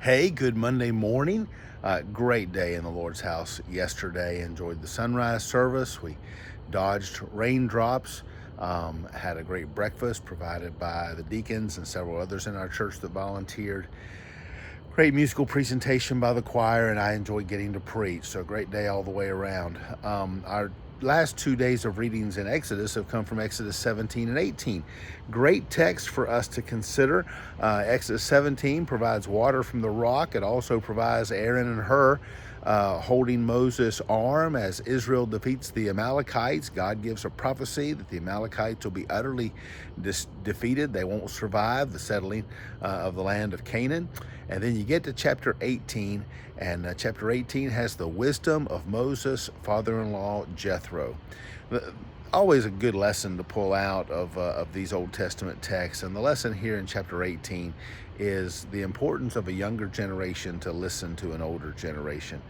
Hey, good Monday morning. Great day in the Lord's house yesterday. Enjoyed the sunrise service. We dodged raindrops. Had a great breakfast provided by the deacons and several others in our church that volunteered. Great musical presentation by the choir, and I enjoyed getting to preach. So, great day all the way around. Our last 2 days of readings in Exodus have come from Exodus 17 and 18. Great text for us to consider. Exodus 17 provides water from the rock. It also provides Aaron and Hur holding Moses' arm as Israel defeats the Amalekites. God gives a prophecy that the Amalekites will be utterly defeated. They won't survive the settling of the land of Canaan. And then you get to chapter 18, and chapter 18 has the wisdom of Moses' father-in-law Jethro. Always a good lesson to pull out of these Old Testament texts. And the lesson here in chapter 18 is the importance of a younger generation to listen to an older generation.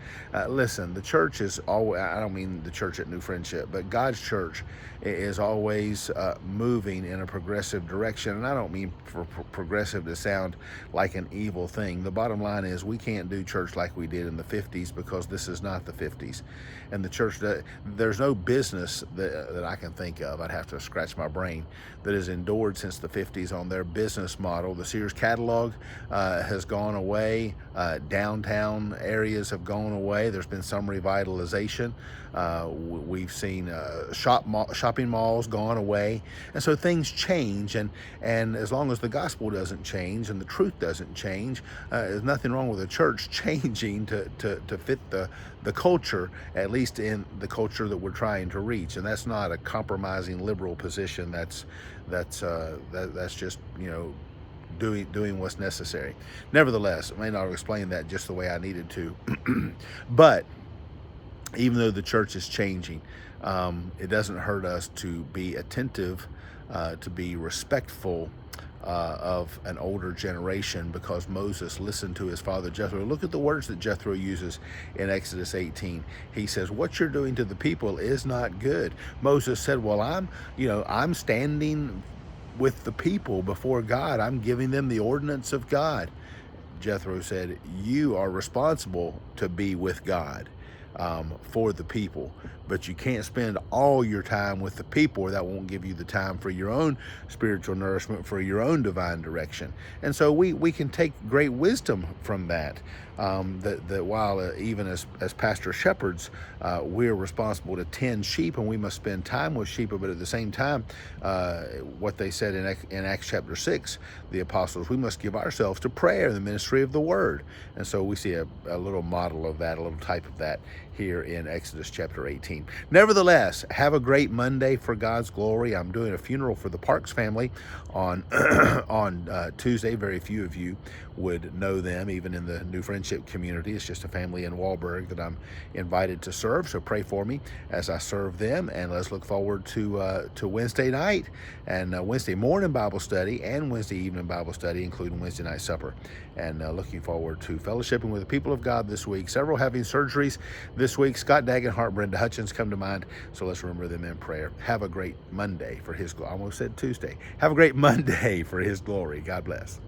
Listen, the church is always, I don't mean the church at New Friendship, but God's church is always moving in a progressive direction. And I don't mean for progressive to sound like an evil thing. The bottom line is we can't do church like we did in the 50s because this is not the 50s. And the church, there's no business that I can think of, I'd have to scratch my brain, that has endured since the 50s on their business model. The Sears catalog has gone away. Downtown areas have gone away. There's been some revitalization. We've seen shopping malls gone away. And so things change. And as long as the gospel doesn't change and the truth doesn't change, there's nothing wrong with the church changing to fit the culture, at least in the culture that we're trying to reach. And that's not a compromising liberal position. That's just, doing what's necessary. Nevertheless, I may not have explained that just the way I needed to, but even though the church is changing, it doesn't hurt us to be attentive, to be respectful of an older generation, because Moses listened to his father Jethro. Look at the words that Jethro uses in Exodus 18. He says, "What you're doing to the people is not good." Moses said, "Well, I'm standing with the people before God. I'm giving them the ordinance of God." Jethro said, "You are responsible to be with God for the people, but you can't spend all your time with the people, or that won't give you the time for your own spiritual nourishment, for your own divine direction." And so we can take great wisdom from that, that while even as pastor shepherds, we're responsible to tend sheep, and we must spend time with sheep, but at the same time, what they said in Acts chapter 6, the apostles, we must give ourselves to prayer and the ministry of the word. And so we see a little model of that, a little type of that here in Exodus chapter 18. Nevertheless, have a great Monday for God's glory. I'm doing a funeral for the Parks family on Tuesday. Very few of you would know them, even in the New Friendship community. It's just a family in Walberg that I'm invited to serve. So pray for me as I serve them, and let's look forward to Wednesday night and Wednesday morning Bible study and Wednesday evening Bible study, including Wednesday night supper. And looking forward to fellowshipping with the people of God this week. Several having surgeries this week. Scott Dagenhart, Brenda Hutchins come to mind. So let's remember them in prayer. Have a great Monday for His glory. I almost said Tuesday. Have a great Monday for His glory. God bless.